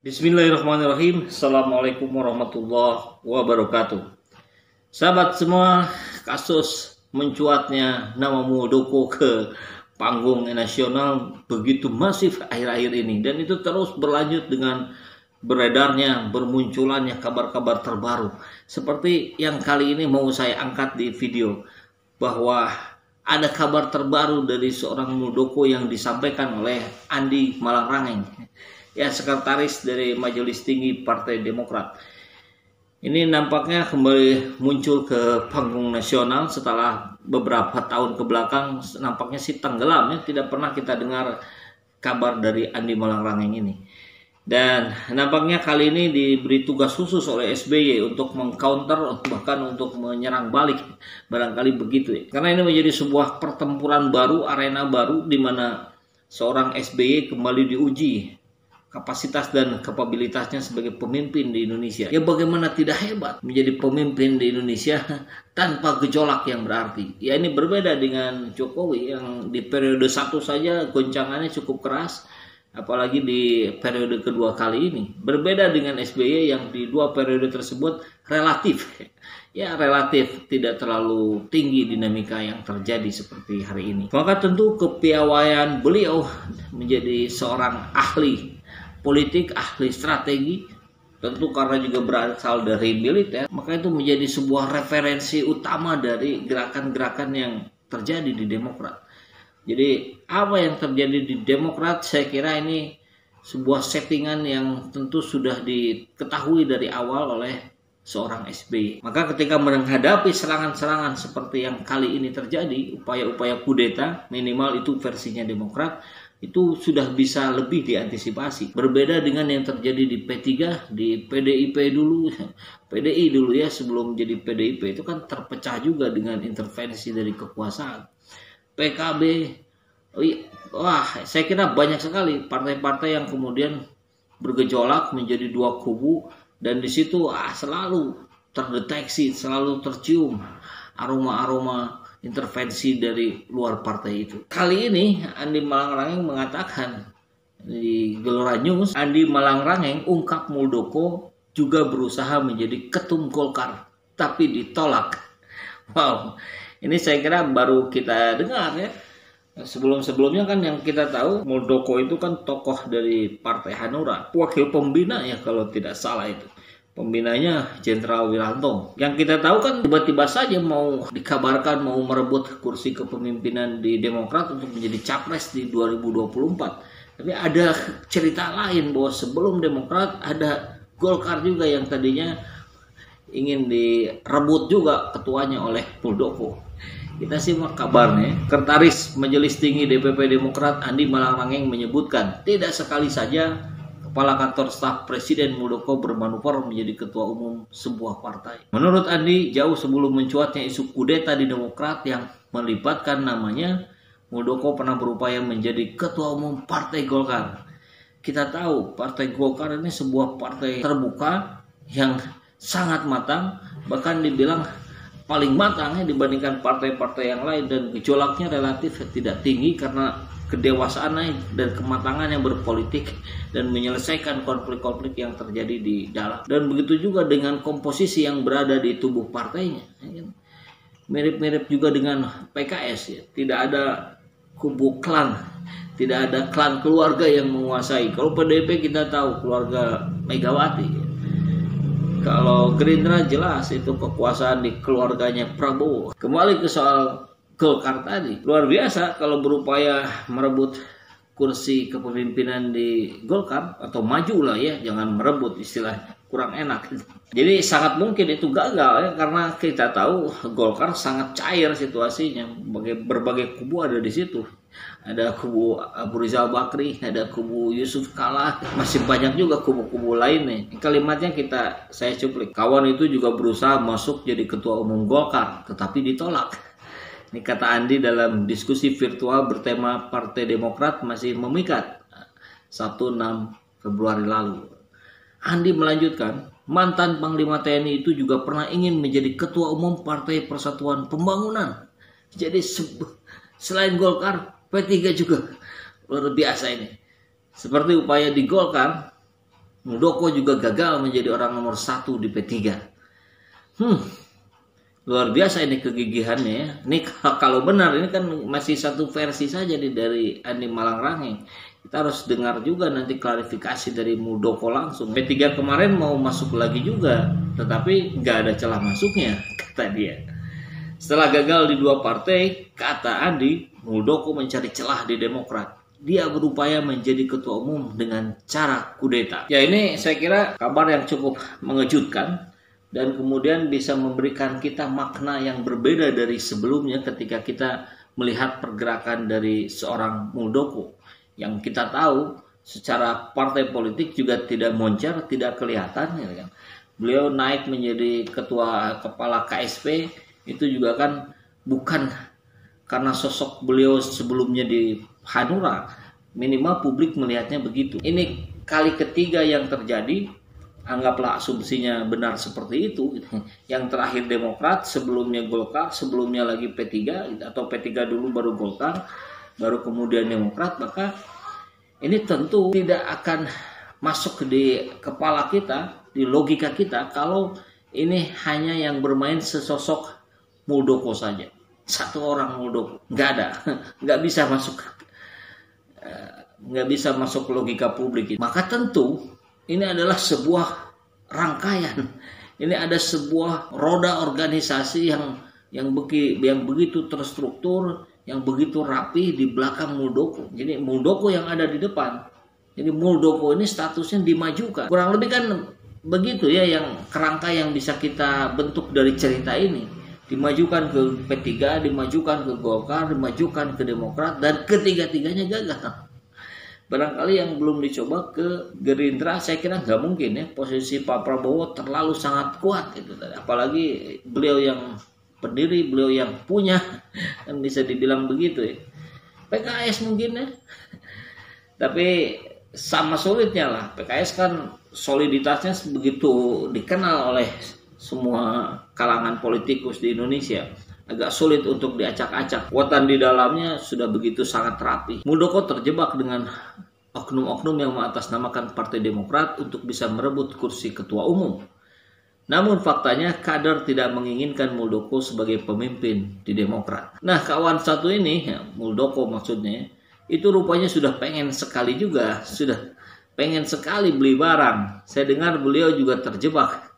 Bismillahirrahmanirrahim. Assalamualaikum warahmatullahi wabarakatuh. Sahabat semua, kasus mencuatnya nama Muldoko ke panggung nasional begitu masif akhir-akhir ini, dan itu terus berlanjut dengan beredarnya, bermunculannya kabar-kabar terbaru. Seperti yang kali ini mau saya angkat di video, bahwa ada kabar terbaru dari seorang Muldoko yang disampaikan oleh Andi Malarangeng, ya, sekretaris dari Majelis Tinggi Partai Demokrat. Ini nampaknya kembali muncul ke panggung nasional setelah beberapa tahun ke belakang. Nampaknya sih tenggelam, ya, tidak pernah kita dengar kabar dari Andi Malarangeng ini. Dan nampaknya kali ini diberi tugas khusus oleh SBY untuk mengcounter, bahkan untuk menyerang balik, barangkali begitu, ya. Karena ini menjadi sebuah pertempuran baru, arena baru di mana seorang SBY kembali diuji kapasitas dan kapabilitasnya sebagai pemimpin di Indonesia. Ya, bagaimana tidak hebat menjadi pemimpin di Indonesia tanpa gejolak yang berarti. Ya, ini berbeda dengan Jokowi yang di periode 1 saja goncangannya cukup keras, apalagi di periode kedua kali ini. Berbeda dengan SBY yang di 2 periode tersebut relatif tidak terlalu tinggi dinamika yang terjadi seperti hari ini. Maka tentu kepiawaian beliau menjadi seorang ahli politik, ahli strategi, tentu karena juga berasal dari militer, maka itu menjadi sebuah referensi utama dari gerakan-gerakan yang terjadi di Demokrat. Jadi apa yang terjadi di Demokrat, saya kira ini sebuah settingan yang tentu sudah diketahui dari awal oleh seorang SBY. Maka ketika menghadapi serangan-serangan seperti yang kali ini terjadi, upaya-upaya kudeta, minimal itu versinya Demokrat, itu sudah bisa lebih diantisipasi. Berbeda dengan yang terjadi di P3, di PDIP dulu, PDI dulu, ya, sebelum jadi PDIP itu kan terpecah juga dengan intervensi dari kekuasaan. PKB, saya kira banyak sekali partai-partai yang kemudian bergejolak menjadi 2 kubu, dan di situ selalu terdeteksi, selalu tercium aroma-aroma intervensi dari luar partai itu. Kali ini Andi Malarangeng mengatakan di Gelora News, Andi Malarangeng ungkap Muldoko juga berusaha menjadi ketum Golkar tapi ditolak. Wow, ini saya kira baru kita dengar, ya. Sebelum-sebelumnya kan yang kita tahu Muldoko itu kan tokoh dari Partai Hanura, wakil pembina, ya, kalau tidak salah itu. Pembinanya Jenderal Wiranto. Yang kita tahu kan tiba-tiba saja mau dikabarkan mau merebut kursi kepemimpinan di Demokrat untuk menjadi capres di 2024. Tapi ada cerita lain bahwa sebelum Demokrat ada Golkar juga yang tadinya ingin direbut juga ketuanya oleh Muldoko. Kita simak kabarnya. Sekretaris Majelis Tinggi DPP Demokrat Andi Malarangeng menyebutkan tidak sekali saja Kepala Kantor Staf Presiden Muldoko bermanuver menjadi ketua umum sebuah partai. Menurut Andi, jauh sebelum mencuatnya isu kudeta di Demokrat yang melibatkan namanya, Muldoko pernah berupaya menjadi ketua umum Partai Golkar. Kita tahu Partai Golkar ini sebuah partai terbuka yang sangat matang, bahkan dibilang paling matang, ya, dibandingkan partai-partai yang lain, dan gejolaknya relatif tidak tinggi karena kedewasaan dan kematangan yang berpolitik dan menyelesaikan konflik-konflik yang terjadi di dalam. Dan begitu juga dengan komposisi yang berada di tubuh partainya, ya. Mirip-mirip juga dengan PKS, ya. Tidak ada kubu klan, tidak ada klan keluarga yang menguasai. Kalau PDIP kita tahu keluarga Megawati, ya. Kalau Gerindra jelas itu kekuasaan di keluarganya Prabowo. Kembali ke soal Golkar tadi, luar biasa kalau berupaya merebut kursi kepemimpinan di Golkar, atau maju lah, ya, jangan merebut, istilahnya kurang enak. Jadi sangat mungkin itu gagal, ya, karena kita tahu Golkar sangat cair situasinya, berbagai kubu ada di situ. Ada kubu Abu Rizal Bakri, ada kubu Yusuf Kala, masih banyak juga kubu-kubu lainnya. Kalimatnya saya cuplik. Kawan itu juga berusaha masuk jadi ketua umum Golkar, tetapi ditolak. Ini kata Andi dalam diskusi virtual bertema Partai Demokrat masih memikat 1-6 Februari lalu. Andi melanjutkan, mantan Panglima TNI itu juga pernah ingin menjadi ketua umum Partai Persatuan Pembangunan. Jadi selain Golkar, P3 juga luar biasa ini. Seperti upaya di Golkar, Muldoko juga gagal menjadi orang nomor 1 di P3. Luar biasa ini kegigihannya ya. Ini kalau benar, ini kan masih satu versi saja dari Andi Malarangeng. Kita harus dengar juga nanti klarifikasi dari Muldoko langsung. P3 kemarin mau masuk lagi juga, tetapi nggak ada celah masuknya, kata dia. Setelah gagal di 2 partai, kata Andi, Muldoko mencari celah di Demokrat. Dia berupaya menjadi ketua umum dengan cara kudeta. Ya, ini saya kira kabar yang cukup mengejutkan dan kemudian bisa memberikan kita makna yang berbeda dari sebelumnya ketika kita melihat pergerakan dari seorang Muldoko yang kita tahu secara partai politik juga tidak moncer, tidak kelihatan ya kan. Beliau naik menjadi ketua kepala KSP itu juga kan bukan karena sosok beliau sebelumnya di Hanura, minimal publik melihatnya begitu. Ini kali ketiga yang terjadi, anggaplah asumsinya benar seperti itu. Yang terakhir Demokrat, sebelumnya Golkar, sebelumnya lagi P3 atau P3 dulu baru Golkar, baru kemudian Demokrat, maka ini tentu tidak akan masuk di kepala kita, di logika kita kalau ini hanya yang bermain sesosok Muldoko saja. Satu orang Muldoko, nggak ada, nggak bisa masuk logika publik. Maka tentu ini adalah sebuah rangkaian, ini ada sebuah roda organisasi yang begitu terstruktur, yang begitu rapi di belakang Muldoko. Jadi Muldoko yang ada di depan. Jadi Muldoko ini statusnya dimajukan. Kurang lebih kan begitu ya, yang kerangka yang bisa kita bentuk dari cerita ini. Dimajukan ke P3, dimajukan ke Golkar, dimajukan ke Demokrat, dan ketiga-tiganya gagal. Barangkali yang belum dicoba ke Gerindra, saya kira nggak mungkin ya. Posisi Pak Prabowo terlalu sangat kuat gitu. Apalagi beliau yang pendiri, beliau yang punya, kan bisa dibilang begitu ya. PKS mungkin ya. Tapi sama sulitnya lah. PKS kan soliditasnya begitu dikenal oleh semua kalangan politikus di Indonesia, agak sulit untuk diacak-acak. Kekuatan di dalamnya sudah begitu sangat rapi. Muldoko terjebak dengan oknum-oknum yang mengatasnamakan Partai Demokrat untuk bisa merebut kursi ketua umum. Namun faktanya kader tidak menginginkan Muldoko sebagai pemimpin di Demokrat. Nah, kawan satu ini, ya, Muldoko maksudnya, itu rupanya sudah pengen sekali beli barang. Saya dengar beliau juga terjebak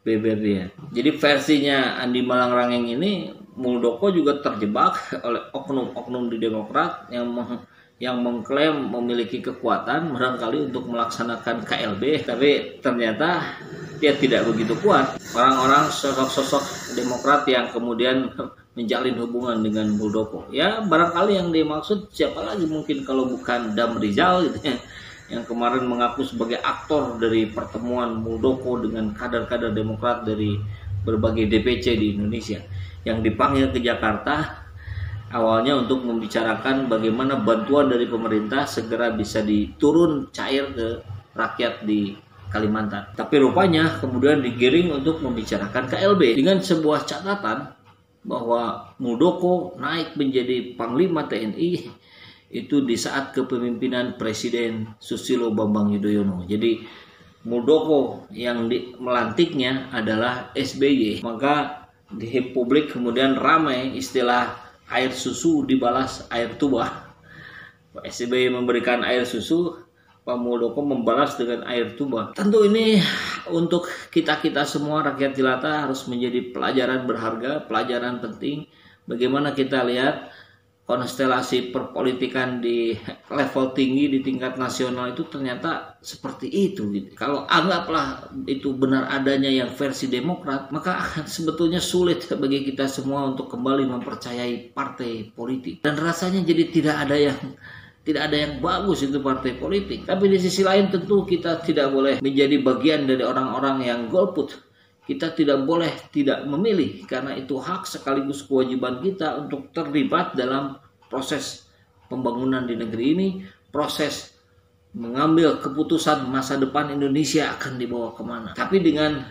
beber dia. Jadi versinya Andi Malarangeng ini, Muldoko juga terjebak oleh oknum-oknum di Demokrat yang mengklaim memiliki kekuatan barangkali untuk melaksanakan KLB, tapi ternyata dia tidak begitu kuat. Orang-orang sosok-sosok Demokrat yang kemudian menjalin hubungan dengan Muldoko. Ya barangkali yang dimaksud siapa lagi mungkin kalau bukan Dam Rizal gitu ya, yang kemarin mengaku sebagai aktor dari pertemuan Muldoko dengan kader-kader Demokrat dari berbagai DPC di Indonesia, yang dipanggil ke Jakarta awalnya untuk membicarakan bagaimana bantuan dari pemerintah segera bisa diturun cair ke rakyat di Kalimantan. Tapi rupanya kemudian digiring untuk membicarakan KLB dengan sebuah catatan bahwa Muldoko naik menjadi Panglima TNI itu di saat kepemimpinan Presiden Susilo Bambang Yudhoyono. Jadi Muldoko yang melantiknya adalah SBY. Maka di publik kemudian ramai istilah air susu dibalas air tuba. Pak SBY memberikan air susu, Pak Muldoko membalas dengan air tuba. Tentu ini untuk kita-kita semua rakyat jelata harus menjadi pelajaran berharga, pelajaran penting. Bagaimana kita lihat konstelasi perpolitikan di level tinggi di tingkat nasional itu ternyata seperti itu gitu. Kalau anggaplah itu benar adanya yang versi Demokrat, maka akan sebetulnya sulit bagi kita semua untuk kembali mempercayai partai politik. Dan rasanya jadi tidak ada yang bagus itu partai politik. Tapi di sisi lain tentu kita tidak boleh menjadi bagian dari orang-orang yang golput. Kita tidak boleh tidak memilih, karena itu hak sekaligus kewajiban kita untuk terlibat dalam proses pembangunan di negeri ini, proses mengambil keputusan masa depan Indonesia akan dibawa kemana. Tapi dengan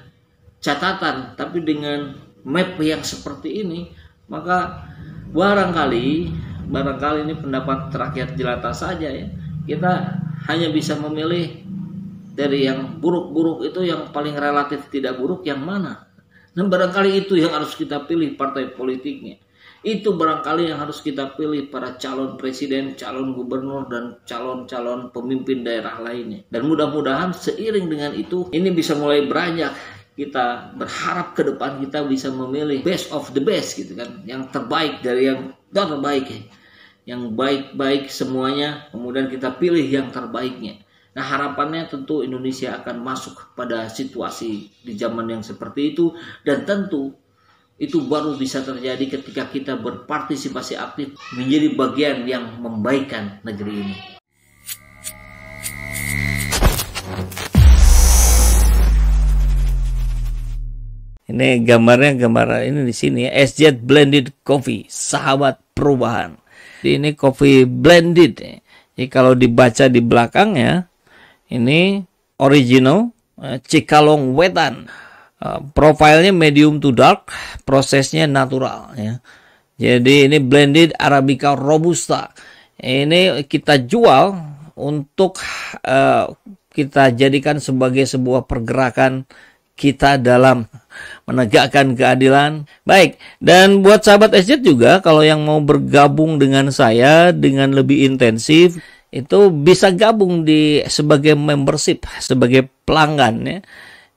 catatan, tapi dengan map yang seperti ini, maka barangkali ini pendapat rakyat jelata saja ya, kita hanya bisa memilih Dari yang buruk-buruk itu yang paling relatif tidak buruk yang mana? Dan barangkali itu yang harus kita pilih partai politiknya. Itu barangkali yang harus kita pilih para calon presiden, calon gubernur, dan calon-calon pemimpin daerah lainnya. Dan mudah-mudahan seiring dengan itu, ini bisa mulai beranjak. Kita berharap ke depan kita bisa memilih best of the best gitu kan. Yang terbaik dari yang terbaik ya. Yang baik-baik semuanya, kemudian kita pilih yang terbaiknya. Nah harapannya tentu Indonesia akan masuk pada situasi di zaman yang seperti itu. Dan tentu itu baru bisa terjadi ketika kita berpartisipasi aktif menjadi bagian yang membaikkan negeri ini. Ini gambarnya ini di sini ya, SZ Blended Coffee, sahabat perubahan. Ini coffee blended. Jadi kalau dibaca di belakangnya, ini original Cikalong Wetan. Profilnya medium to dark, prosesnya natural ya. Jadi ini blended Arabica Robusta. Ini kita jual untuk kita jadikan sebagai sebuah pergerakan kita dalam menegakkan keadilan. Baik, dan buat sahabat SZ juga kalau yang mau bergabung dengan saya dengan lebih intensif, itu bisa gabung sebagai membership, sebagai pelanggan ya.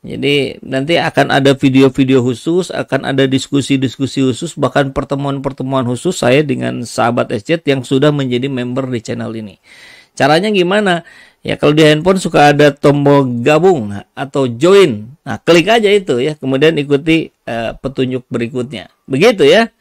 Jadi nanti akan ada video-video khusus, akan ada diskusi-diskusi khusus, bahkan pertemuan-pertemuan khusus saya dengan sahabat SZ yang sudah menjadi member di channel ini. Caranya gimana? Ya kalau di handphone suka ada tombol gabung atau join. Nah klik aja itu ya, kemudian ikuti petunjuk berikutnya. Begitu ya.